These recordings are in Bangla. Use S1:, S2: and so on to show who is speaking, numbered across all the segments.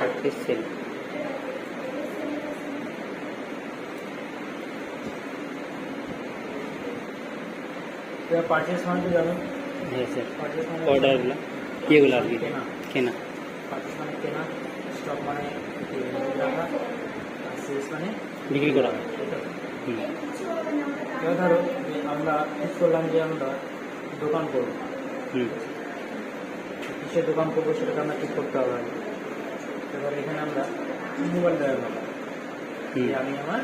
S1: 36 সেল।
S2: পারচেস মানে তো জানো।
S1: হ্যাঁ স্যার,
S2: পারচেস মানে
S1: অর্ডারগুলো এগুলো আর কি
S2: কেনা।
S1: কেনা।
S2: পারচেস মানে কেনা, স্টক মানে রাখা, আর সেলস মানে
S1: বিক্রি করা।
S2: তাই তো?
S1: হুম
S2: এবার ধরো যে আমরা ঠিক করলাম যে আমরা দোকান করবো,
S1: হুম
S2: কিসের দোকান করবো সেটাকে আমরা ঠিক করতে হবে আগে। এবার এখানে আমরা মোবাইল দেওয়া
S1: হুম
S2: যে আমি আমার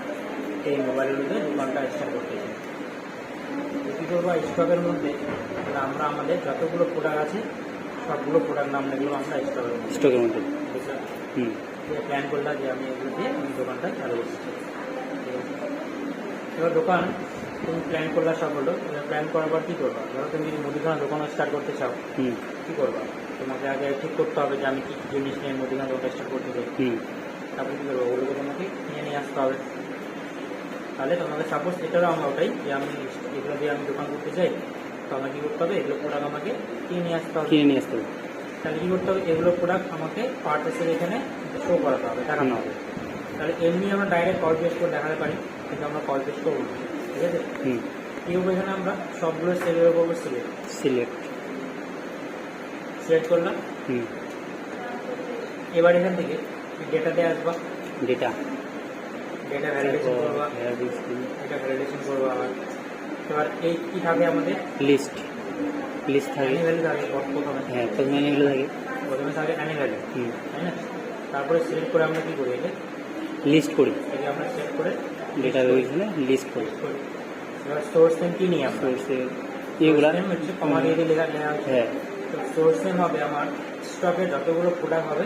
S2: এই মোবাইলের মধ্যে দোকানটা স্টার্ট করতে চাই। কী করবো, স্টকের মধ্যে তাহলে আমরা আমাদের যতগুলো প্রোডাক্ট আছে সবগুলো প্রোডাক্ট নাম লিখলাম আমরা
S1: স্টকের মধ্যে। হুম
S2: প্ল্যান করলাম যে আমি এগুলো দিয়ে আমি দোকানটা চালু করতে চাই। ঠিক আছে, এবার দোকান তুমি প্ল্যান করলা সব হলো। এবার প্ল্যান করার পর কী করবা, ধরো তুমি যদি মুদিখানা দোকান স্টার্ট করতে চাও
S1: হুম
S2: কী করবা, তোমাকে আগে ঠিক করতে হবে যে আমি কী কী জিনিস নিয়ে মুদিখানা দোকান স্টার্ট করতে চাই।
S1: হুম
S2: তারপরে কী করবো, ওগুলোকে তোমাকে কিনে নিয়ে আসতে হবে। তাহলে তোমাকে সাপোজ এটারও আমরা ওটাই যে আমি এগুলো দিয়ে আমি দোকান করতে চাই, তো আমাকে কী করতে হবে, এগুলো প্রোডাক্ট আমাকে কিনে নিয়ে আসতে হবে।
S1: কিনে নিয়ে আসতে হবে।
S2: তাহলে কী করতে হবে, এগুলো প্রোডাক্ট আমাকে পারচেসের এখানে শো করাতে হবে, দেখানো হবে। তাহলে এমনি আমরা ডাইরেক্ট কল পেস্ট করে দেখাতে পারি, কিন্তু আমরা কল পেস্ট করবো না। ঠিক আছে,
S1: হুম
S2: কী করবো, এখানে আমরা সবগুলো সেলের করবো সিলেক্ট। সিলেক্ট করলাম।
S1: হুম
S2: এবার এখান থেকে ডেটাতে আসবা,
S1: ডেটা
S2: ডেটা ভ্যালিডেশন করবা, এটা ভ্যালিডেশন করবো আবার। এবার এই কী থাকে আমাদের
S1: লিস্ট থাকে।
S2: অ্যানিভ্যালু থাকে প্রথমে।
S1: হ্যাঁ প্রথমে এগুলো থাকে।
S2: প্রথমে থাকে অ্যানিভ্যালু,
S1: হুম
S2: তাই না? তারপরে সিলেক্ট করে আমরা কী করি, এটা
S1: লিস্ট করি,
S2: এটাকে আমরা সিলেক্ট করে
S1: ডেটা ওইখানে লিস্ট করি।
S2: করি। এবার সোর্স নেম কী নিই আমরা,
S1: এগুলা
S2: নেম হচ্ছে কমা দিয়ে লেখা নেওয়া হচ্ছে।
S1: হ্যাঁ
S2: তো সোর্স নেম হবে আমার স্টকে যতগুলো প্রোডাক্ট হবে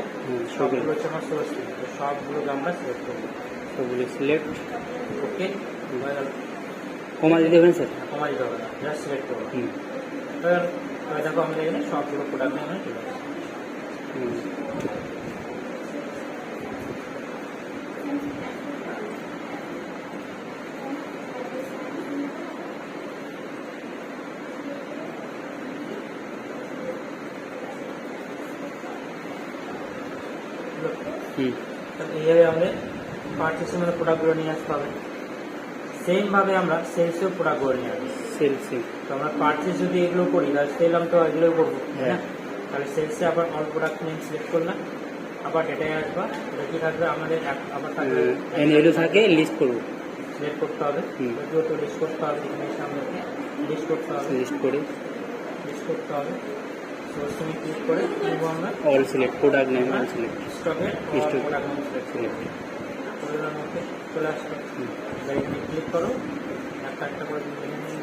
S2: সবগুলো
S1: সবগুলো
S2: হচ্ছে আমার সোর্স নেম। তো সবগুলোকে আমরা সিলেক্ট করবো।
S1: সবগুলো সিলেক্ট।
S2: ওকে, হয়ে গেল।
S1: কমা দিতে হবে স্যার।
S2: কমা দিতে হবে না, জাস্ট সিলেক্ট করবো।
S1: হুম
S2: এবার দেখো আমাদের এখানে সবগুলো প্রোডাক্ট নিয়ে চলে আসছে।
S1: হুম হুম
S2: তাহলে এইভাবে আমাদের পারচেসের মধ্যে প্রোডাক্টগুলো নিয়ে আসতে হবে। সেমভাবে আমরা সেলসেও প্রোডাক্টগুলো নিয়ে আসবো।
S1: সেল
S2: তো আমরা পারচেস যদি এগুলো করি তাহলে সেল আমি তো এগুলো করবো, তাই না? তাহলে সেলসে আবার অল প্রোডাক্ট নেম সিলেক্ট করলাম, আবার ডেটায় আসবা। এটা কি থাকবে আমাদের আবার থাকবে
S1: এগুলো থাকে লিস্ট করবো।
S2: সিলেক্ট করতে হবে, এগুলো তো লিস্ট করতে হবে। এখানে সামনে লিস্ট করতে হবে,
S1: লিস্ট করে
S2: লিস্ট করতে হবে। সোর্স নেমে ক্লিক করে করবো আমরা
S1: all select, product name all select.
S2: স্টকের
S1: Stock.
S2: প্রোডাক্ট নেম সিলেক্ট করে মধ্যে চলে আসবে। ক্লিক করো, একটা একটা করে দেখে নিন।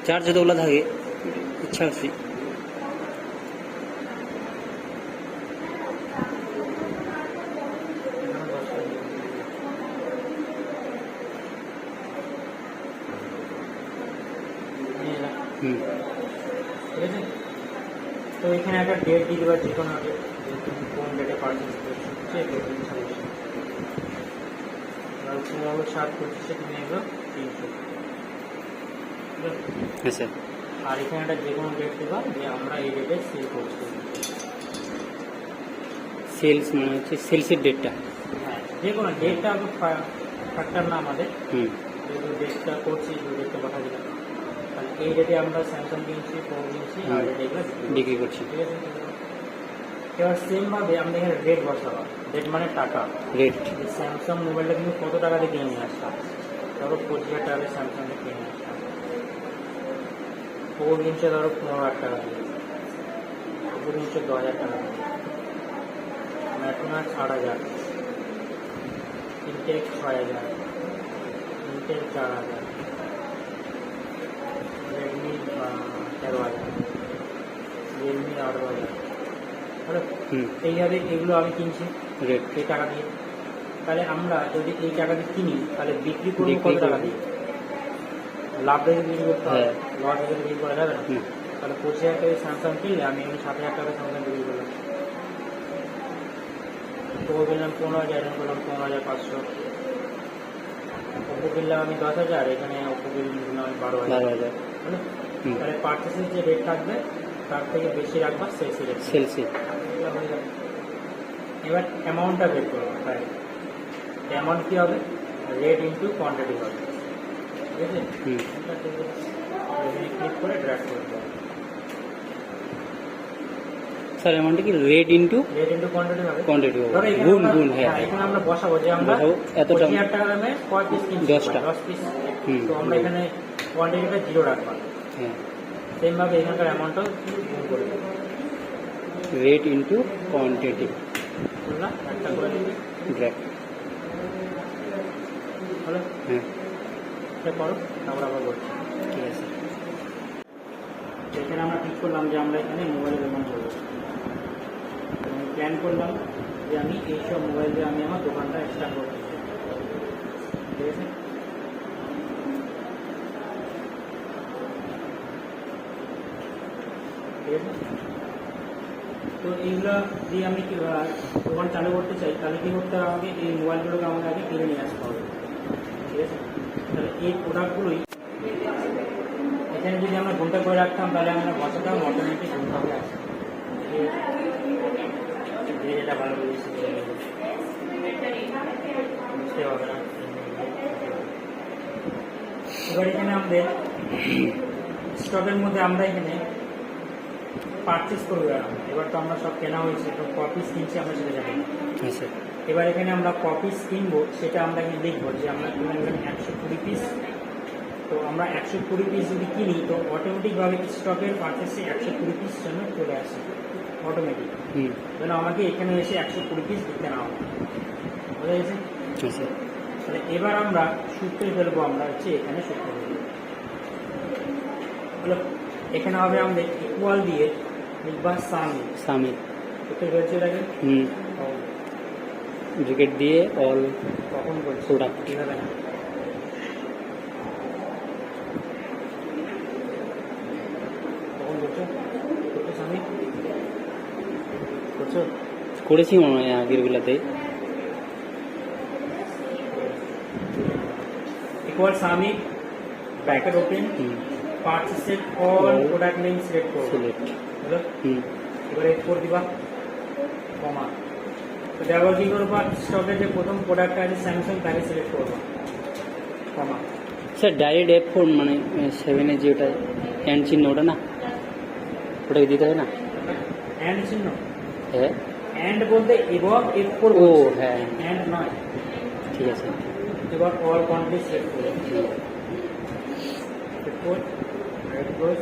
S1: চার্জ যতগুলো থাকে ইচ্ছা আছে। হুম
S2: ঠিক আছে, তো এখানে একটা ডেট দিয়ে দেওয়ার যে কোনো ডেট, যে তুমি কোন ডেটে পারচেস করছো, ঠিক আছে? 7/25 তুমি এগুলো 300।
S1: হ্যাঁ স্যার।
S2: আর এখানে একটা যে কোনো ডেট দেবা যে আমরা এই ডেটে সেল করছি।
S1: সেলস মানে হচ্ছে সেলসের ডেটটা।
S2: হ্যাঁ, যে কোনো ডেটটা ফ্যাক্টর না আমাদের,
S1: হুম
S2: যেহেতু ডেটটা করছি যে ডেটটা কথা দিলাম, তাহলে এই ডেটে আমরা স্যামসাং কিনছি, ফোন কিনছি, আর ডেটে এগুলো
S1: বিক্রি করছি।
S2: ঠিক আছে। এবার সেমভাবে আমরা এখানে রেট বসাবো। রেট মানে টাকা,
S1: রেট।
S2: স্যামসাং মোবাইলটা কিন্তু কত টাকা দিয়ে কিনে নিয়ে আসতাম, ধরো 25,000 টাকা দিয়ে স্যামসাংটা কিনে নিয়ে আসতাম। ফোন কিনছে ধরো 15,000 টাকা দিয়ে, ওপর কিনছে 10,000 টাকা দিয়ে, এখন আর 8,000, ইনটেক 6,000, ইনটেক 4,000, রেডমি 13,000, রিয়েলমি 8,000। এইভাবে এগুলো আমি কিনছি
S1: রেট
S2: এই টাকা দিয়ে। তাহলে আমরা যদি এই টাকা দিয়ে কিনি তাহলে বিক্রি করবো কত টাকা দিয়ে? লাভ রেখে বিক্রি করতে হবে, লস রেখে বিক্রি করা যাবে না। তাহলে 25,000 টাকা স্যামসাং কিনলে আমি 7,000 টাকা স্যামসাং বিক্রি করলাম। পোকো কিনলাম 15,000, এরকম করলাম 15,500। ওপো কিনলাম আমি 10,000, এখানে ওপো কিনলাম আমি 12,000।
S1: 12,000।
S2: বুঝলে?
S1: হুম।
S2: তাহলে পার্চেসের যে রেট থাকবে তার থেকে বেশি রাখবা সেলসের রেট।
S1: সেলসি।
S2: এবার অ্যামাউন্টটা বের করবো। তাই অ্যামাউন্ট কী হবে? রেট ইন্টু কোয়ান্টিটি হবে। ঠিক আছে?
S1: হুম।
S2: এখানে ক্লিক করে ড্র্যাগ করে দেবো।
S1: স্যার অ্যামাউন্টটা কি rate into
S2: rate into quantity হবে।
S1: কোয়ান্টিটি হবে।
S2: ধরো এখানে
S1: গুণ
S2: আমরা-
S1: গুণ, হ্যাঁ।
S2: হ্যাঁ, এখানে আমরা বসাবো যে আমরা
S1: বসাবো এতটা
S2: 25,000 টাকা দামে কয় পিস কিনছি?
S1: 10টা।
S2: 10 পিস।
S1: হুম।
S2: তো আমরা এখানে কোয়ান্টিটিটা 0 রাখবো।
S1: হ্যাঁ,
S2: সেমভাবে এখানকার অ্যামাউন্টটাও গুণ করে দেবো।
S1: Rate into quantity.
S2: বুঝলাম? একটা করে দিবি।
S1: ড্র্যাগ।
S2: হলো?
S1: হ্যাঁ,
S2: এটা করো, তারপর আবার বলছি।
S1: ঠিক আছে।
S2: এখানে আমরা ঠিক করলাম যে আমরা এখানে মোবাইল ব্যবহার করবো। প্ল্যান করলাম যে আমি এইসব মোবাইল দিয়ে আমি আমার দোকানটা স্টার্ট করতে চাই। ঠিক আছে? ঠিক আছে? তো এইগুলো দিয়ে আমি কি দোকান চালু করতে চাই, তাহলে কি করতে হবে? আমাকে এই মোবাইলগুলোকে আমাকে আগে কিনে নিয়ে আসতে হবে। ঠিক আছে? তাহলে এই প্রোডাক্টগুলোই এখানে যদি আমরা ঘন্টা করে রাখতাম তাহলে আমরা বছরটাও অটোমেটিক ঘন্টা করে আসতাম। যেটা ভালো বুঝেছি বুঝতে হবে না। এবার এখানে আমাদের স্টকের মধ্যে আমরা এখানে পারচেস করবো। এবার তো আমরা সব কেনা হয়েছে, তো কপিস কিনছি আমরা সেটা জানি না।
S1: আচ্ছা।
S2: এবার এখানে আমরা কপিস কিনবো সেটা আমরা এখানে লিখবো যে আমরা কিনলাম এখানে 120 পিস। তো আমরা 120 পিস যদি কিনি তো অটোমেটিকভাবে স্টকের পারচেসে 120 পিস জন্য চলে আসে অটোমেটিক।
S1: হুম।
S2: যেন আমাকে এখানে এসে 120 পিস দিতে না হবে। বোঝা গেছে?
S1: আচ্ছা।
S2: তাহলে এবার আমরা সূত্রে ফেলবো, আমরা হচ্ছে এখানে সূত্র ফেলবো। হলো? এখানে হবে আমাদের ইকুয়াল দিয়ে লিখবা সামি।
S1: সামি।
S2: সূত্রে ফেলছে এটাকে।
S1: হুম। ব্রিকেট দিয়ে অল
S2: কখন বলছি
S1: প্রোডাক্ট।
S2: কীভাবে না কখন বলছো? করছো সামি? করছো?
S1: করেছি মনে হয় আগের গুলাতে।
S2: Equal SUMIF bracket open
S1: hmm.
S2: পার্চেসের all
S1: All
S2: product name select করবো।
S1: সিলেক্ট।
S2: হলো?
S1: হুম।
S2: এবারে এক্সপোর্ট দিবা কমা। তো দেওয়ার কি করবা? স্টকের যে প্রথম প্রোডাক্টটা আছে স্যামসাং তাকে সিলেক্ট করবা কমা।
S1: স্যার ডাইরেক্ট F4 মানে 7-এ যে ওটা হ্যান্ড চিহ্ন ওটা না, ওটাকে দিতে হয় না?
S2: অ্যান্ড চিহ্ন,
S1: হ্যাঁ।
S2: অ্যান্ড বলতে এবং F4
S1: ও
S2: বলছে,
S1: হ্যাঁ,
S2: অ্যান্ড নয়।
S1: ঠিক আছে।
S2: এবার অল কোয়ান্টিটি সিলেক্ট করবো। F4 রেড ক্রস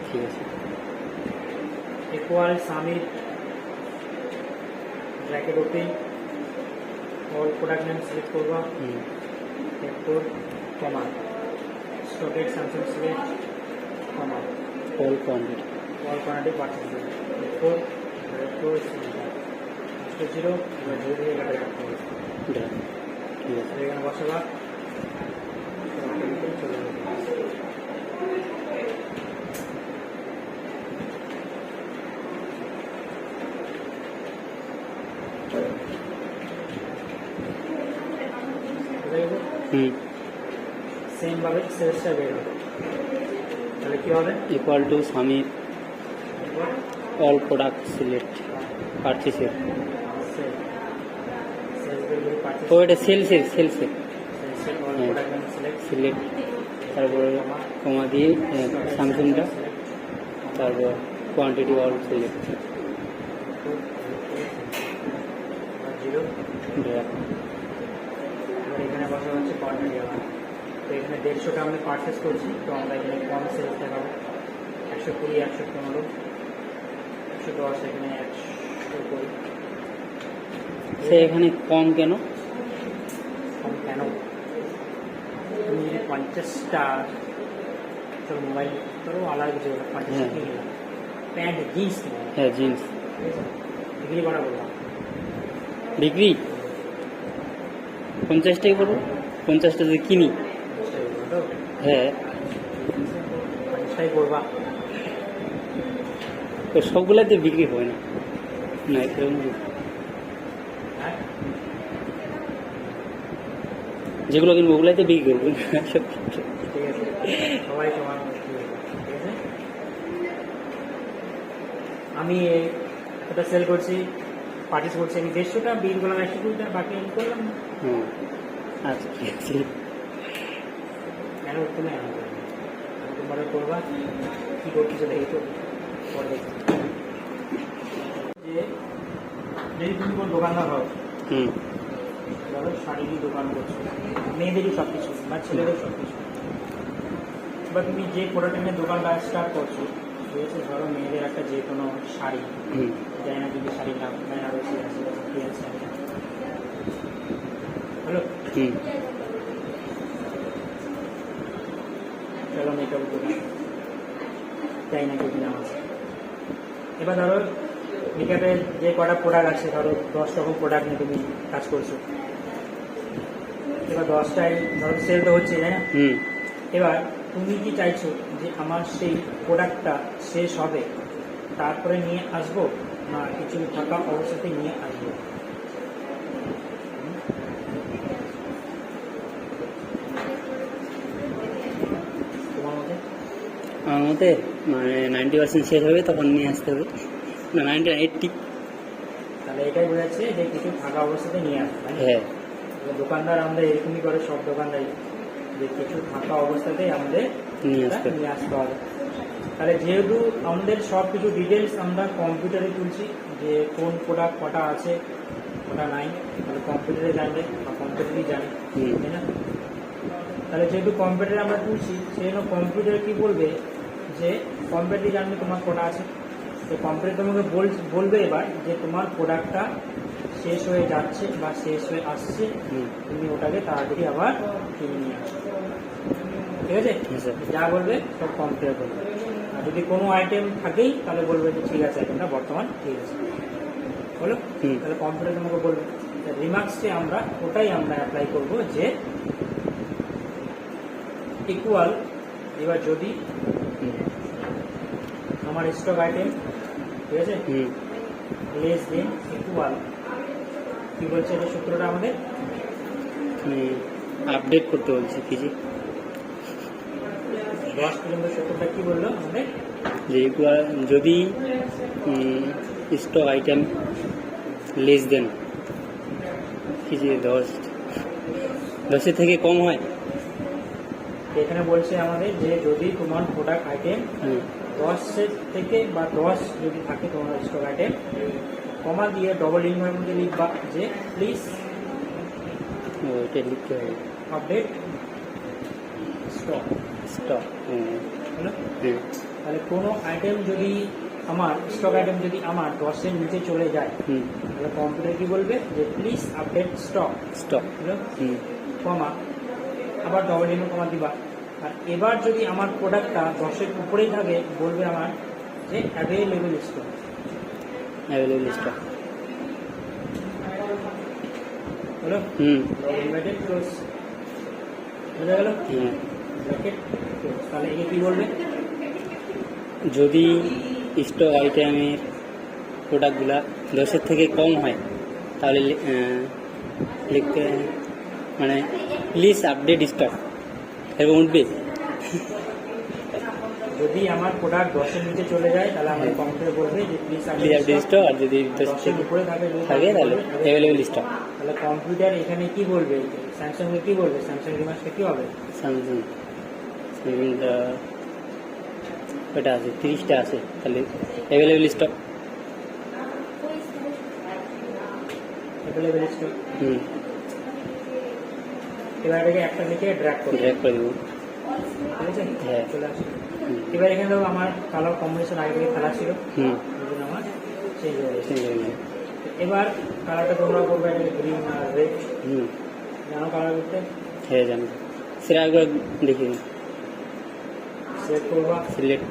S1: ঠিক আছে।
S2: Equal SUMIF bracket open all product name select করবা
S1: হুম।
S2: F4 কমা স্টকের Samsung select comma
S1: all quantity.
S2: All quantity purchase F4 red cross 0 এবার ধীরে ধীরে এটা রাখতে হবে।
S1: ড্রাগ। ঠিক আছে।
S2: এখানে বসাবা চলে যাবে।
S1: হুম।
S2: সেম ভাবে সেলসটা বের হবে। তাহলে কি হবে?
S1: Equal to SUMIF all product select পারচেসের। ও এটা সেলসের
S2: সেলসের অল
S1: হ্যাঁ।
S2: প্রোডাক্ট নেম সিলেক্ট
S1: সিলেক্ট, তারপরে কমা দিয়ে স্যামসুংটা, তারপর কোয়ান্টিটি অল সিলেক্ট।
S2: 0
S1: ড্রাগ।
S2: এবার এখানে বসা হচ্ছে কোয়ান্টিটি আমার। তো এখানে 150টা আমরা পারচেস করছি, তো আমরা এখানে কম সেলস দেখাবো 120, 115, 110, এখানে 120।
S1: সে এখানে কম কেন?
S2: কম কেন? তুমি যদি 50টা চলো মোবাইল ধরো আলাদা কিছু 50টা
S1: হ্যাঁ।
S2: কিনে নিলাম, প্যান্ট জিন্স কিনে
S1: হ্যাঁ, জিন্স
S2: বিক্রি করা বললাম
S1: বিক্রি 50 টাকা করবো। 50টা যদি কিনি,
S2: 50টা বলবো তো
S1: হ্যাঁ,
S2: 50টাই করবা।
S1: তো সবগুলাতে বিক্রি হয় না। না এরকম যেগুলো কিনবো ওগুলোতে বিক্রি করবো।
S2: ঠিক আছে, সবাই সমান ঠিক আছে। আমি এটা সেল করছি, পার্টিস করছি, আমি 150টা বিল করলাম, 120টা বাকি আমি করলাম না।
S1: হুম, আচ্ছা ঠিক আছে।
S2: কেন উঠতে নেই তোমার করবা কী করতেছো দেখি তো পরে দেখি। যে যদি তুমি কোনো দোকানদার হও,
S1: হুম
S2: ধরো শাড়িরই দোকান করছো, মেয়েদেরই সব কিছু বা ছেলেদের সব কিছু, বা তুমি যে প্রোডাক্ট নিয়ে দোকানটা স্টার্ট করছো, ঠিক আছে, ধরো মেয়েদের একটা যে কোনো শাড়ি,
S1: হুম
S2: যায় না যদি শাড়ির নাম বেনারসি আছে, কি আছে, হ্যালো,
S1: হুম
S2: চলো মেকআপ দোকান, চাই না কিছু নাম আছে। এবার ধরো মেকআপের যে কটা প্রোডাক্ট আছে, ধরো 10 রকম প্রোডাক্ট নিয়ে তুমি কাজ করছো, এবার 10টাই ধরো সেল তো হচ্ছে, তাই না?
S1: হুম
S2: এবার তুমি কি চাইছো যে আমার সেই প্রোডাক্টটা শেষ হবে তারপরে নিয়ে আসবো, না কিছু থাকা অবস্থাতে নিয়ে আসবো? তোমার মতে?
S1: আমার মতে মানে 90% শেষ হবে তখন নিয়ে আসতে হবে, না 90-80।
S2: তাহলে এটাই বোঝাচ্ছে যে কিছু থাকা অবস্থাতে নিয়ে আসবে, তাই না?
S1: হ্যাঁ
S2: এবার দোকানদার আমাদের এরকমই করে, সব দোকানদারই, যে কিছু থাকা অবস্থাতেই আমাদের
S1: নিয়ে
S2: এটা
S1: আসতে
S2: নিয়ে আসতে হবে। তাহলে যেহেতু আমাদের সব কিছু ডিটেলস আমরা কম্পিউটারে তুলছি, যে কোন প্রোডাক্ট কটা আছে কটা নাই, তাহলে কম্পিউটারে জানবে বা কম্পিউটারই জানে,
S1: হুম
S2: তাই না? তাহলে যেহেতু কম্পিউটারে আমরা তুলছি, সেই জন্য কম্পিউটার কি বলবে, যে কম্পিউটারই জানবে তোমার কটা আছে, তো কম্পিউটার তোমাকে বলবে এবার যে তোমার প্রোডাক্টটা শেষ হয়ে যাচ্ছে বা শেষ হয়ে আসছে,
S1: হুম
S2: তুমি ওটাকে তাড়াতাড়ি আবার কিনে নিয়ে আসো, ঠিক আছে?
S1: হ্যাঁ স্যার।
S2: যা বলবে সব কম্পিউটার বলবে। আর যদি কোনো আইটেম থাকেই তাহলে বলবে যে ঠিক আছে, আইটেমটা বর্তমান ঠিক আছে, বলো,
S1: হুম
S2: তাহলে কম্পিউটার তোমাকে বলবে। রিমার্কসে আমরা ওটাই আমরা অ্যাপ্লাই করব, যে ইকুয়াল, এবার যদি
S1: হুম
S2: আমার স্টক আইটেম, ঠিক আছে,
S1: হুম
S2: লেস দেন ইকুয়াল, কি বলছে এটা সূত্রটা আমাদের?
S1: আপডেট করতে বলছি কি যে
S2: 10 পর্যন্ত সূত্রটা কি বললো আমাদের?
S1: যে যদি স্টক আইটেম লেস দেন কি যে 10-10 থেকে কম হয়।
S2: এখানে বলছে আমাদের যে যদি তোমার প্রোডাক্ট আইটেম 10 থেকে বা 10 যদি থাকে তোমার স্টক আইটেম, কমা দিয়ে ডবল ইনভার মধ্যে লিখবা যে প্লিজ
S1: এটা লিখতে হবে
S2: আপডেট স্টক,
S1: স্টক।
S2: হলো?
S1: হ্যাঁ
S2: তাহলে কোনো আইটেম যদি আমার স্টক আইটেম যদি আমার 10-এর নিচে চলে যায়,
S1: হুম
S2: তাহলে কম্পিউটার কি বলবে যে প্লিজ আপডেট স্টক,
S1: স্টক।
S2: হলো,
S1: হুম
S2: কমা, আবার ডবল ইনভার কমা দিবা। আর এবার যদি আমার প্রোডাক্টটা 10-এর উপরেই থাকে, বলবে আমার যে অ্যাভেলেবল স্টক,
S1: অ্যাভেলেবল স্টক।
S2: হলো,
S1: হুম
S2: ইনভার্টেড ক্লোজ, বুঝা গেল?
S1: হ্যাঁ
S2: ব্র্যাকেট ক্লোজ। তাহলে একে কি বলবে?
S1: যদি স্টক আইটেমের প্রোডাক্টগুলা 10-এর থেকে কম হয় তাহলে লিখতে মানে প্লিজ আপডেট স্টক এরকম উঠবে।
S2: যদি আমার প্রোডাক্ট 10-এর নিচে চলে যায় তাহলে আমাদের কম্পিউটার বলবে যে প্লিজ
S1: প্লিজ আপডেট স্টক, আর যদি 10
S2: 10-এর
S1: থেকে
S2: উপরে থাকে
S1: থাকে তাহলে অ্যাভেলেবল স্টক।
S2: তাহলে কম্পিউটার এখানে কি বলবে? স্যামসাং কি বলবে? স্যামসাং রিমার্সটা কি হবে?
S1: স্যামসাং ওটা আছে 30টা আছে, তাহলে অ্যাভেলেবল স্টক।
S2: Available stock.
S1: হুম
S2: এবার এটাকে একটা লিখে ড্র্যাগ করবে,
S1: ড্র্যাগ করে দেবো।
S2: ঠিক আছে?
S1: হ্যাঁ।
S2: চলে আসবে।
S1: হুম
S2: এবার এখানে দেখো আমার কালার কম্বিনেশন আগে থেকে খেলা ছিল,
S1: হুম
S2: এই জন্য আমার চেঞ্জ হয়ে গেছে।
S1: চেঞ্জ হয়ে গেছে।
S2: এবার কালারটা তোমরা করবে এটাকে গ্রিন আর রেড,
S1: হুম
S2: জানো কালার করতে?
S1: হ্যাঁ জানি, সেটা একবার দেখি।
S2: সিলেক্ট করবা,
S1: সিলেক্ট।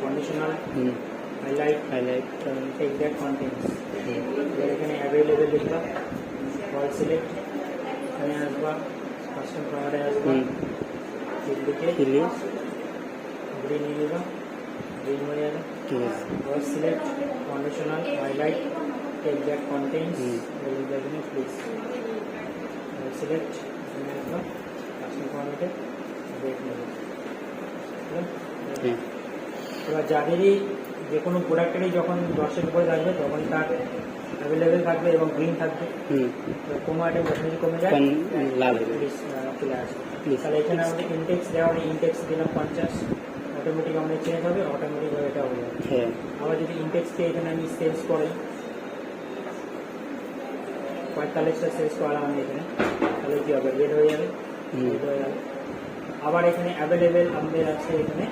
S2: কন্ডিশনাল,
S1: হুম
S2: হাইলাইট,
S1: হাইলাইট।
S2: Exact contents. এবার এখানে অ্যাভেলেবেল লিখবা, অল সিলেক্ট, এখানে আসবা, কাস্টম প্রোভাইডারে আসবা,
S1: হুম
S2: দিকে
S1: ফিলে
S2: গ্রিন নিয়ে নিবা, গ্রিন হয়ে যাবে।
S1: ঠিক আছে।
S2: All select, conditional, highlight, exact contents,
S1: hmm
S2: please. Select, এখানে আসবা, থেকে ডেট নেবে।
S1: হ্যাঁ
S2: এবার যাদেরই যে কোনো প্রোডাক্টেরই যখন 10-এর উপরে থাকবে তখন তার অ্যাভেলেবেল থাকবে এবং গ্রিন থাকবে। কোনো আইটেম যখনই কমে যায়
S1: কম লাভ হবে।
S2: চলে আসবে। তাহলে এখানে আমাদের ইনটেক্স দেওয়া হবে, ইনটেক্স দিলাম 50, অটোমেটিক আমাদের চেঞ্জ হবে, অটোমেটিকভাবে এটা হয়ে যাবে।
S1: হ্যাঁ
S2: আবার যদি ইনটেক্সকে এখানে আমি সেলস করাই, 45টা সেলস করালাম আমি এখানে, তাহলে কী হবে, রেড হয়ে যাবে, রেড হয়ে যাবে। আবার এখানে অ্যাভেলেবেল আমাদের আছে, এখানে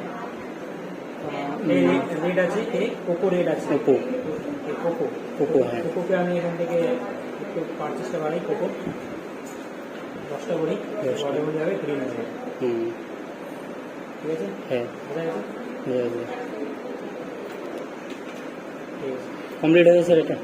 S2: রেড আছে, কোকো রেড আছে, কোকো
S1: হ্যাঁ
S2: কোকোকে আমি এখান থেকে একটু পারচেসটা বাড়াই, কোকো 10টা করি, অটোমেটিক যাবে, গ্রিন হয়ে যাবে। ঠিক আছে,
S1: হ্যাঁ
S2: বোঝা গেছে? ঠিক আছে,
S1: কমপ্লিট হয়ে গেছে এটা।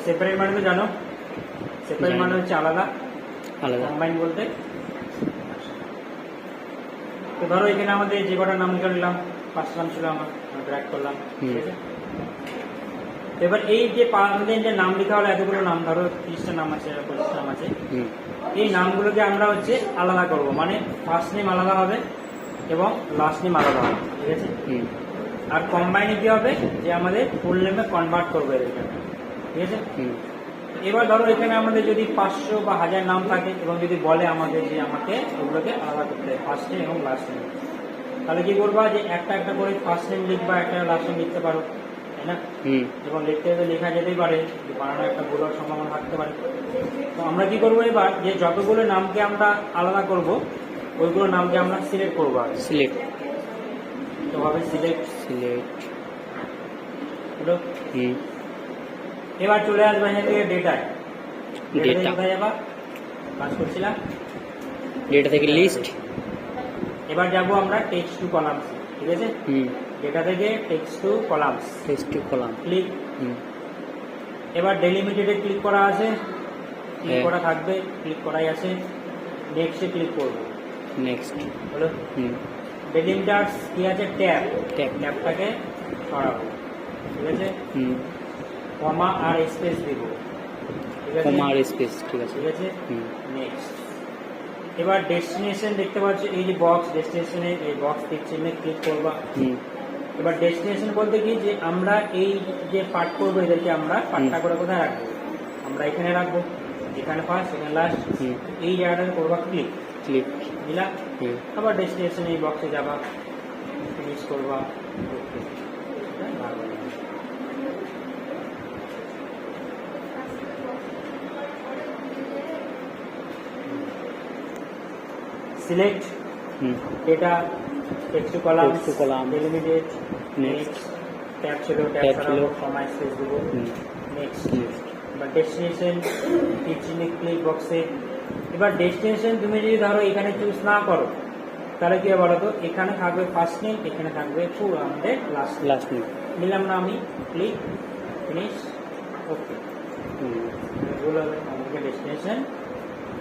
S2: সেপারেট মানে তো জানো, সেপারেট মানে হচ্ছে আলাদা,
S1: আলাদা।
S2: কম্বাইন বলতে। তো ধরো এখানে আমাদের যে কটা নাম লিখলাম, 5টা নাম ছিল আমার, ড্র্যাগ করলাম, ঠিক আছে। এবার এই যে আমাদের যে নাম লেখা হলো, এতগুলো নাম, ধরো 30টা নাম আছে, 25টা নাম আছে, এই নামগুলোকে আমরা হচ্ছে আলাদা করব, মানে ফার্স্ট নেম আলাদা হবে এবং লাস্ট নেম আলাদা হবে, ঠিক আছে। আর কম্বাইনে কি হবে, যে আমাদের ফুল নেমে কনভার্ট করবে এখানে, ঠিক আছে। এবার ধরো এখানে আমাদের যদি 500 বা 1000 নাম থাকে এবং যদি বলে আমাদের যে আমাকে ওগুলোকে আলাদা করতে হবে, ফার্স্ট নেম এবং লাস্ট নেম, তাহলে কি করবা, যে একটা একটা করে ফার্স্ট নেম লিখবা, একটা লাস্ট নেম লিখতে পারো, তাই না। এবং লিখতে হলে লেখা যেতেই পারে, বানানোর একটা ভুল হওয়ার সম্ভাবনা থাকতে পারে। তো আমরা কি করবো এবার, যে যতগুলো নামকে আমরা আলাদা করব ওইগুলো নামকে আমরা সিলেক্ট করবো,
S1: সিলেক্ট,
S2: তো হবে সিলেক্ট হলো। এবার চলে আসবে এখান থেকে ডেটায়,
S1: ডেটা
S2: কোথায় যাবা, কাজ করছিলাম,
S1: ডেটা থেকে লিস্ট।
S2: এবার যাব আমরা টেক্সট টু কলামস, ঠিক আছে। ডেটা থেকে টেক্সট টু কলামস, ক্লিক। এবার ডেলিমিটেডে ক্লিক করা আছে, ক্লিক করা থাকবে, ক্লিক করাই আছে, নেক্সটে ক্লিক করব,
S1: নেক্সট
S2: হলো। ডেলিমিটার্স কি আছে, ট্যাবটাকে সরাবো, ঠিক আছে। কমা আর স্পেস দিব, ঠিক আছে,
S1: কমা আর স্পেস, ঠিক আছে,
S2: ঠিক আছে। নেক্সট। এবার ডেস্টিনেশন দেখতে পাচ্ছ, এই যে বক্স, ডেস্টিনেশনে এই বক্স টিক চিহ্নে ক্লিক করবা। এবার ডেস্টিনেশন বলতে কি, যে আমরা এই যে পার্ট করবো এদেরকে আমরা পার্টটা করে কোথায় রাখবো, আমরা এখানে রাখবো, এখানে ফার্স্ট, এখানে লাস্ট, এই জায়গাটাকে করবা ক্লিক দিলা। আবার ডেস্টিনেশন এই বক্সে যাবা, ফিনিশ করবা, select data, text to column, এবার ডেস্টিনেশন চিহ্নে ক্লিক বক্সে, এবার ডেস্টিনেশন তুমি যদি ধরো এখানে চুজ না করো তাহলে কি হবে বলো তো, এখানে থাকবে ফার্স্ট নেম, এখানে থাকবে পুরো আমাদের
S1: লাস্ট নেম।
S2: নিলাম না আমি, ক্লিক ফিনিশ ওকে, ভুল হবে আমাকে ডেস্টিনেশন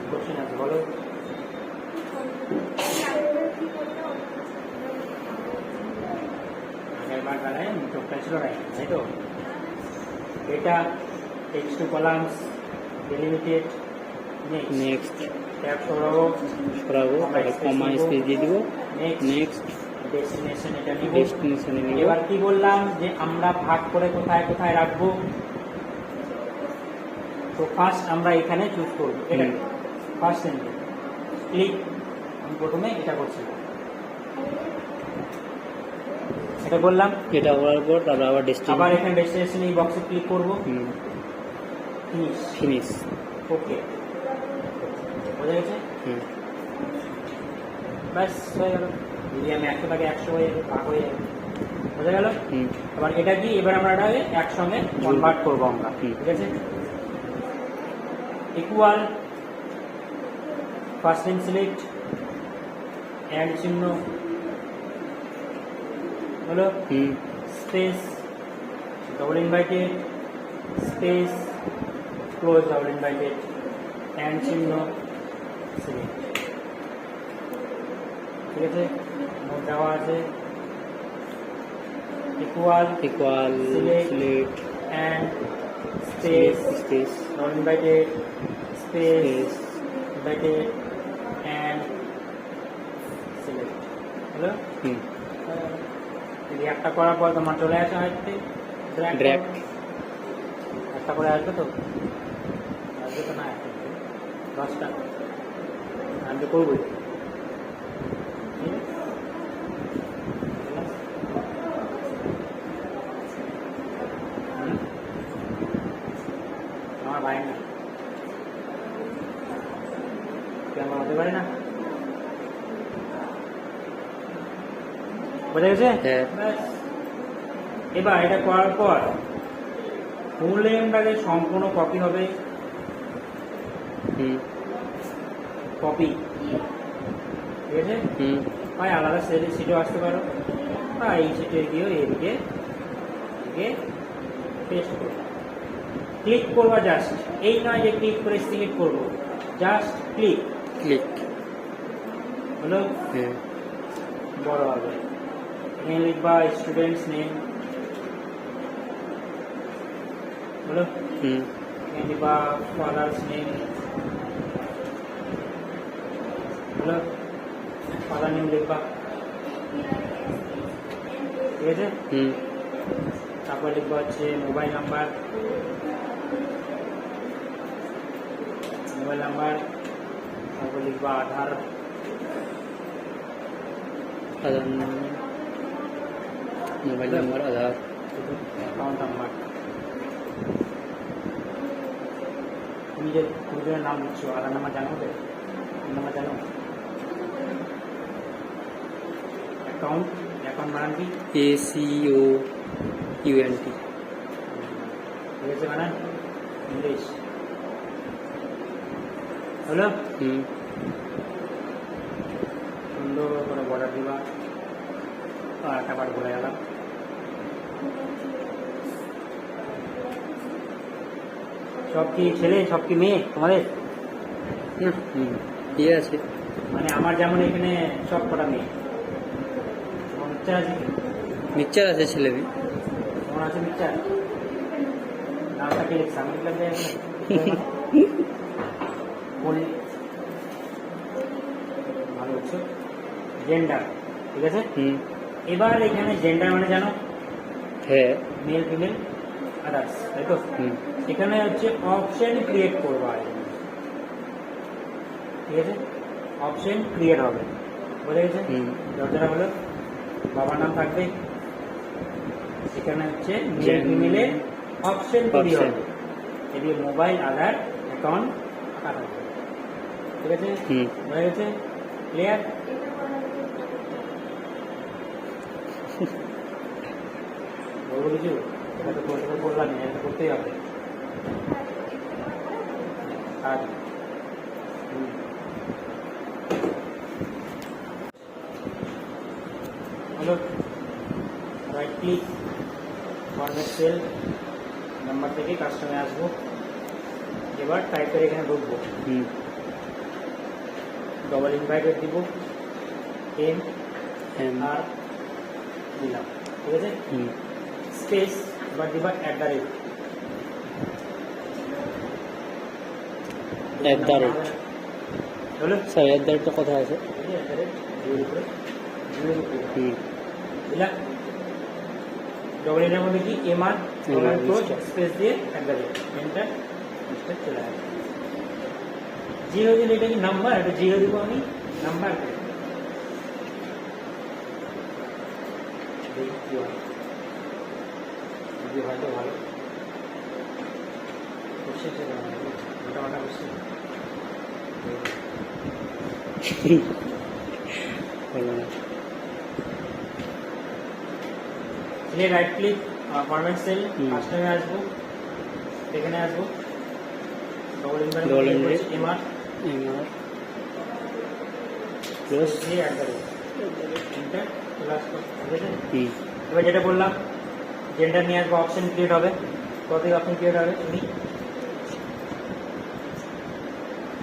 S2: কোশ্চেন আছে বলো। আগেরবার বেলায় চোখটা ছিল রাইট, তাই তো। এটা text to columns ডিলিমিটেড,
S1: next
S2: tab সরাবো,
S1: সরাবো, তারপর কমা স্পেস দিয়ে দিব, নেক্সট
S2: ডেস্টিনেশন এটা নিব।
S1: ডেস্টিনেশনে নিব।
S2: এবার কি বললাম যে আমরা ভাগ করে কোথায় কোথায় রাখবো, তো ফার্স্ট আমরা এখানে চুজ করবো, এটা ফার্স্ট সেন্টেন্স ক্লিক, আমি প্রথমে এটা করছি, এটা বললাম।
S1: এটা করার পর তারপর আবার
S2: আবার
S1: ডেস্টিনেশন,
S2: এখানে ডেস্টিনেশন এই বক্সে ক্লিক করবো, ফিনিশ
S1: ফিনিশ।
S2: ওকে, বোঝা গেছে?
S1: হুম,
S2: ব্যাস হয়ে গেল। যদি আমি 100 টাকা 100 হয়ে যাবে, ভাগ হয়ে যাবে, বোঝা গেল?
S1: হুম,
S2: এবার এটা কি, এবার আমরা এটাকে একসঙ্গে কনভার্ট করবো আমরা,
S1: হুম।
S2: ঠিক আছে। Equal first name select, and চিহ্ন হলো,
S1: হুম,
S2: space double inverted, space close double inverted, and চিহ্ন সিলেক্ট, ঠিক আছে। নোট দেওয়া আছে, equal
S1: equal
S2: Select.
S1: Select
S2: and space
S1: space
S2: double inverted, space
S1: space
S2: inverted, and select হলো।
S1: হুম,
S2: যদি একটা করার পর তোমার চলে আসে হয়তো
S1: ড্র্যাগ
S2: একটা করে আসবে তো, আসবে তো না, 10টা আমি তো করবোই। আমার ভাই না কেমন হতে পারে না, বোঝা গেছে?
S1: হ্যাঁ।
S2: ব্যাস। এবার এটা করার পর ফুল নেমটাকে সম্পূর্ণ কপি হবে,
S1: হুম,
S2: কপি, ঠিক আছে।
S1: হুম,
S2: হয় আলাদা সিটেও আসতে পারো, বা এই সিটে দিয়েও এদিকে পেস্ট করবো, ক্লিক করবা জাস্ট, এই নয় যে ক্লিক করে সিলেক্ট করবো, জাস্ট ক্লিক,
S1: ক্লিক।
S2: হলো,
S1: হ্যাঁ,
S2: বড় হবে। এখানে লিখবা স্টুডেন্টস নেম, হলো,
S1: হুম,
S2: এখানে লিখবা ফাদার্স নেম, হলো, ফাদার নেম লিখবা, ঠিক আছে।
S1: হুম,
S2: তারপর লিখবা হচ্ছে মোবাইল নাম্বার, তারপর লিখবা আধার,
S1: আধার নাম্বার, মোবাইল নাম্বার, আধার,
S2: অ্যাকাউন্ট নাম্বার। তুমি যে দুজনের নাম লিখছো, আধার নাম্বার জানো, ওদের নাম্বার জানো, অ্যাকাউন্ট বানান কি,
S1: ACOUNT,
S2: ঠিক আছে, বানান ইংলিশ, হলো।
S1: হুম,
S2: সুন্দর করে বর্ডার দিবা, আর একটা বার বলে গেলাম। সব কি ছেলে, সব কি মেয়ে তোমাদের?
S1: না, হুম, ইয়ে আছে,
S2: মানে আমার যেমন এখানে সব কটা মেয়ে, তোমার মিক্সচার আছে কি?
S1: মিক্সচার আছে ছেলে মেয়ে।
S2: তোমার আছে মিক্সচার? নামটা কে লিখছে? আমি লিখলাম যে ভালো হচ্ছে জেন্ডার, ঠিক আছে।
S1: হুম,
S2: এবার এখানে জেন্ডার মানে জানো,
S1: হ্যাঁ,
S2: মেল ফিমেল আদার্স, তাই তো।
S1: হুম,
S2: এখানে হচ্ছে অপশন ক্রিয়েট করবো, আর ঠিক আছে, অপশন ক্রিয়েট হবে, বোঝা গেছে।
S1: হুম,
S2: দরজাটা হলো বাবার নাম থাকবে, এখানে হচ্ছে মেল
S1: Gen-
S2: ফিমেলের অপশন তৈরি
S1: Option.
S2: হবে, এদিকে মোবাইল আধার অ্যাকাউন্ট থাকা থাকবে, ঠিক আছে।
S1: হুম,
S2: বোঝা গেছে, ক্লিয়ার? বলবো কিছু? এটা তো করতে বললাম, এটা তো করতেই হবে। আর হলো right click format cell number থেকে কাস্টমে আসবো, এবার টাইপ করে এখানে ঢুকবো, ডবল ইনভাইটেড দিব, এম আর দিলাম, ঠিক আছে, স্পেস এবার দিবা @, হলো
S1: স্যার @টা কোথায় আছে?
S2: দিলাম, ডবল এর মধ্যে কি এমআর স্পেস দিয়ে এন্টার চলে আসবে। জিরো দিলে এটা কি নাম্বার, এটা জিরো দিব আমি নাম্বার, হয়তো ভালো মোটামোটা করছি। রাইট ক্লিক ফরম্যাট সেল কাস্টমে আসবো, এখানে আসবো, ডবল ইনভাইট এমআর প্লাস দিয়ে এন্টার চলে আসবো, ঠিক আছে। এবার যেটা বললাম জেন্ডার নিয়ে আসবো, অপশন ক্রিয়েট হবে, কত অপশন ক্রিয়েট হবে তুমি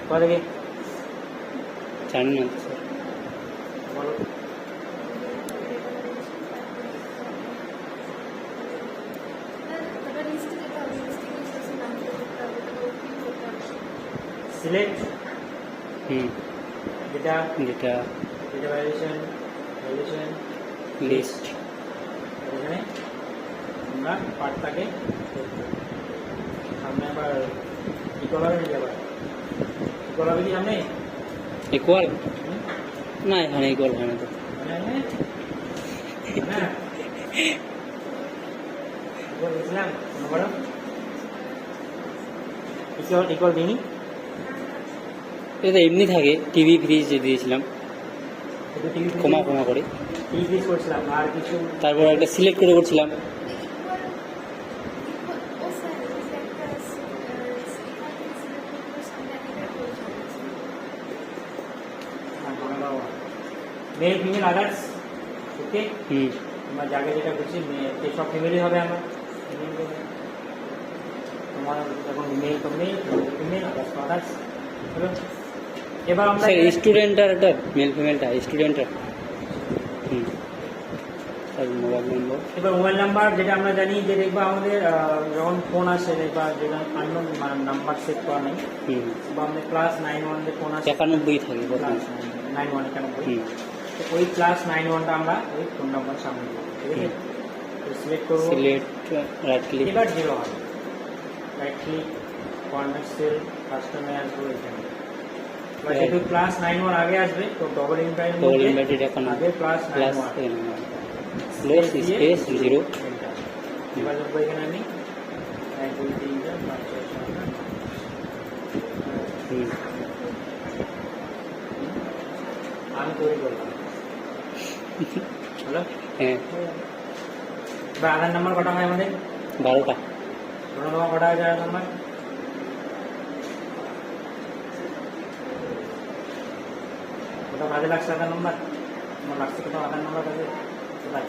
S2: কত থেকে
S1: জানি না স্যার,
S2: বলো। সিলেক্ট যেটা ভ্যালিডেশন
S1: লিস্ট,
S2: এখানে আমরা পার্টটাকে সামনে আবার ইকুয়াল হবে নাকি, আবার ইকুয়াল হবে কি সামনে
S1: ইকুয়াল না, এখানে ইকুয়াল হয় না তো,
S2: বুঝলাম ইকুয়াল দিইনি,
S1: এটা এমনি থাকে, টিভি ফ্রিজ দিয়েছিলাম কমা করে,
S2: টিভি ফ্রিজ করছিলাম আর কিছু,
S1: তারপর একটা সিলেক্ট করে করছিলাম, মেল ফিমেল আদার্স, ওকে তোমার জায়গায় যেটা করছি সব ফ্যামিলি হবে আমার, তোমার যখন মেল তো মেল ফিমেল আদার্স তো আদার্স, হলো। এবার আমরা স্টুডেন্টার একটা মেল ফিমেলটা স্টুডেন্টার, মোবাইল নম্বর,
S2: এবার মোবাইল নাম্বার যেটা আমরা জানি যে দেখবা আমাদের যখন ফোন আসে দেখবা যেটা আননোন নাম্বার সেট করা নেই, বা আমাদের ক্লাস 9-1 ফোন আসে
S1: 91 থাকে,
S2: 9-1 তো ওই ক্লাস 9-1টা আমরা ওই ফোন নাম্বার সামনে দেবো, ঠিক আছে। তো সিলেক্ট করবো,
S1: রাইট ক্লিক,
S2: এবার জিরো হবে, রাইট ক্লিক ফরম্যাট সেল কাস্টমে আসবো এখানে, এবার যেহেতু ক্লাস 9-1 আগে আসবে তো ডবল ইনভাইটেড আগে ক্লাস 9-1
S1: প্লাস স্পেস 0,
S2: এবার লিখবো এখানে আমি 1 2 3 4 5 6 7 আমি তৈরি করলাম, হলো।
S1: হ্যাঁ
S2: এবার আধার নাম্বার কটা হয় আমাদের
S1: 12টা,
S2: নম্বর কটা হয় আধার নাম্বার, ওটা কাজে লাগছে আধার নাম্বার, আমার লাগছে কোথাও আধার নাম্বার কাজে কোথায়,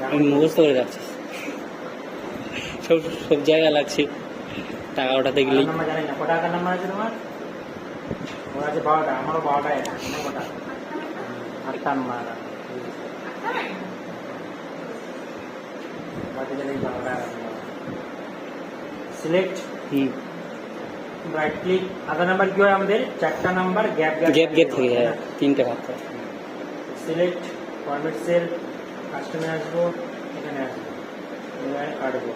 S1: আমি মুখস্থ করে রাখছিস, সব জায়গায় লাগছে, টাকা ওঠাতে গেলে
S2: আধার নাম্বার জানি না, কটা আধার নাম্বার আছে তোমার, ওর আছে 12টা, আমারও 12টাই আছে, কটা 8টা নাম্বার আধার, বাকি জানি 12টা আধার নাম্বার। সিলেক্ট রাইট ক্লিক, আধার নাম্বার কি হয় আমাদের 4টা নাম্বার গ্যাপ
S1: থেকে যায়, 3টে ভাগ করে,
S2: সিলেক্ট ফরম্যাট সেল কাস্টমে আসবো, এখানে আসবো, এবার কাটবো,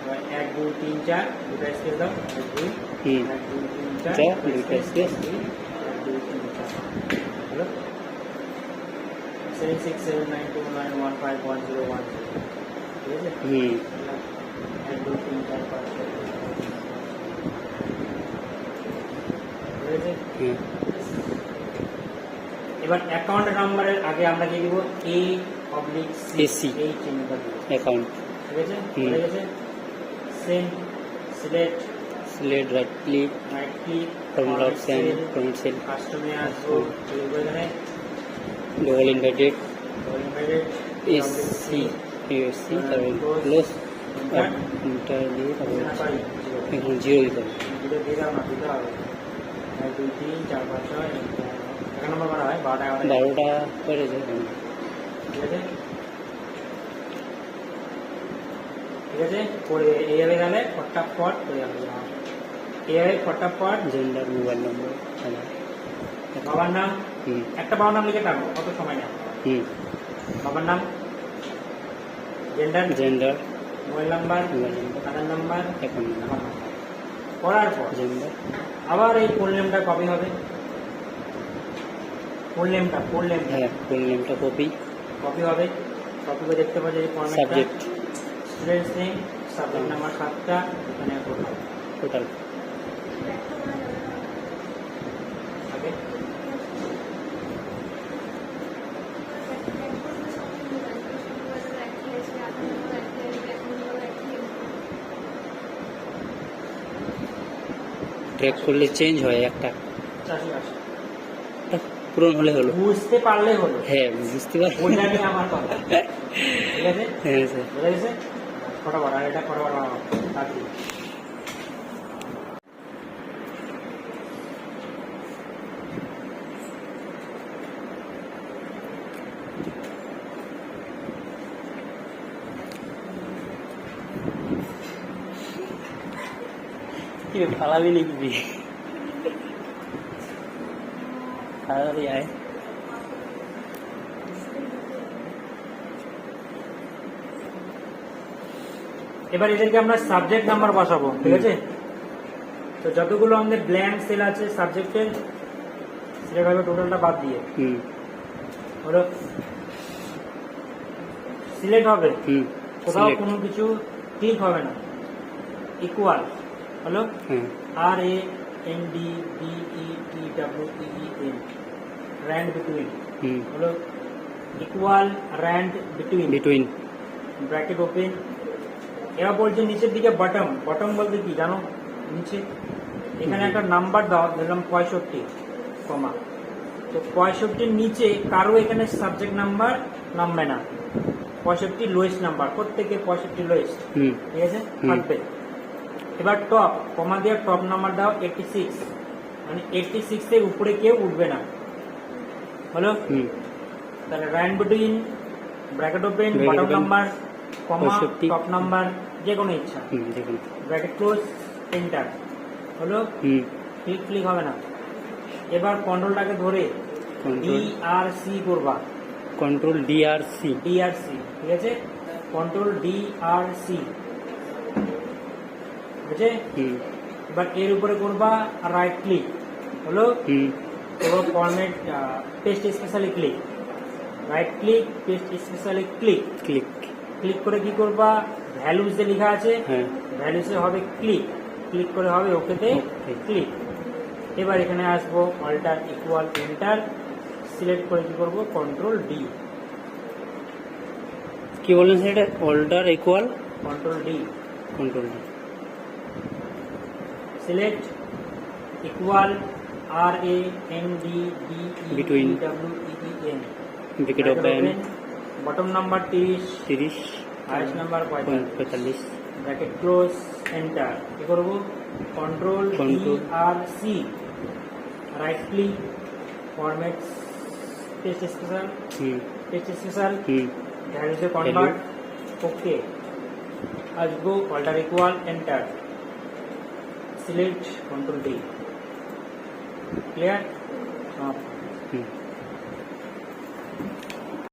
S2: এবার 1 2 3 4 দুটো স্পেস দাও, 1 2 1 2 3 4
S1: দুটো স্পেস,
S2: 1 2 3 4 হলো, 7 6 7 9 2 9 1 5 1 0 1 0, ঠিক আছে। 1 2 3 4 5 6 এবার অ্যাকাউন্ট নাম্বারের আগে আমরা কি দিব, A/C এই চিহ্নটা দিব,
S1: অ্যাকাউন্ট,
S2: ঠিক আছে, হয়ে গেছে। Send select
S1: select right click
S2: right click,
S1: formula option format cell
S2: কাস্টমে আসবো, লিখবো এখানে
S1: double inverted
S2: inverted
S1: SC USC তারপর ক্লোজ ইন্টার দিয়ে তারপর এখন জিরো দিতে হবে
S2: দিতে দিতে আমার দিতে হবে 1 2 3 4 5 6 1 নম্বর করা হয় 12টা
S1: 12টা করে যায়
S2: ঠিক আছে ঠিক আছে করে এইভাবে গেলে ফটাফট হয়ে যাবে এইভাবে ফটাফট
S1: জেন্ডার মোবাইল নম্বর
S2: বাবার নাম একটা বাবার নাম লিখে টানো কত সময় নেয় বাবার নাম
S1: জেন্ডার
S2: মোবাইল নাম্বার আধার নাম্বার
S1: অ্যাকাউন্ট নাম্বার
S2: করার পর
S1: জেন্ডার
S2: আবার এই ফুল নেমটা কপি হবে ফুল নেমটা
S1: হ্যাঁ ফুল নেমটা কপি
S2: হবে কপি করে দেখতে পাচ্ছি এই ফরম্যাটটা
S1: subject
S2: students name subject number 7টা এখানে
S1: টোটাল
S2: ওকে
S1: ট্র্যাক করলে চেঞ্জ হয় একটা
S2: চাষি
S1: পূরণ হলে হলো
S2: বুঝতে পারলে হলো
S1: হ্যাঁ বুঝতে পারি
S2: ওইটা নিয়ে আমার কথা ঠিক আছে
S1: হ্যাঁ স্যার
S2: বোঝা গেছে ফটাফট আর এটা ফটাফট তাড়াতাড়ি
S1: কি ফালাবি নাকি তাড়াতাড়ি আয়
S2: এবার এদেরকে আমরা সাবজেক্ট নাম্বার বসাবো ঠিক আছে তো যতগুলো আমাদের ব্ল্যাঙ্ক সেল আছে সাবজেক্টের সিলেক্ট হবে টোটালটা বাদ দিয়ে হলো সিলেক্ট হবে কোথাও কোনো কিছু ক্লিক হবে না ইকুয়াল হলো RANDBETWEEN র্যান্ড বিটুইন হলো equal RAND between bracket open এবার বলছে নিচের দিকে বটম বলতে কি জানো নিচে এখানে একটা নাম্বার দাও ধরলাম 65 কমা তো 65 নিচে কারো এখানে সাবজেক্ট নাম্বার নামবে না 65 লোয়েস্ট নাম্বার প্রত্যেকে 65 লোয়েস্ট ঠিক আছে থাকবে এবার টপ কমা দিয়ে টপ নাম্বার দাও 86 মানে 86 এর উপরে কেউ উঠবে না হলো তাহলে rand between bracket open bottom number comma top number যে কোনো ইচ্ছা ব্র্যাকেট ক্লোজ এন্টার হলো ক্লিক হবে না এবার কন্ট্রোলটাকে ধরে ডিআরসি করবা
S1: কন্ট্রোল ডিআরসি
S2: ঠিক আছে কন্ট্রোল ডিআরসি বুঝে এবার এর উপরে করবা রাইট ক্লিক হলো এবার format paste specially click right click paste specially click করে কি করবা ভ্যালুজ যে লেখা আছে ভ্যালুজে হবে ক্লিক করে হবে ওকেতে ক্লিক এবার এখানে আসবো অল্টার ইকুয়াল এন্টার সিলেক্ট করে কি করব কন্ট্রোল ডি
S1: কি বললেন সেটা alter equal
S2: control D select equal
S1: Between.
S2: RANDBETWEEN
S1: bracket open
S2: bottom number 30 highest number
S1: 45
S2: bracket close enter কি করব control D R C right click format paste special ভ্যালুজে কনভার্ট ওকে আসবো alter equal enter select control D clear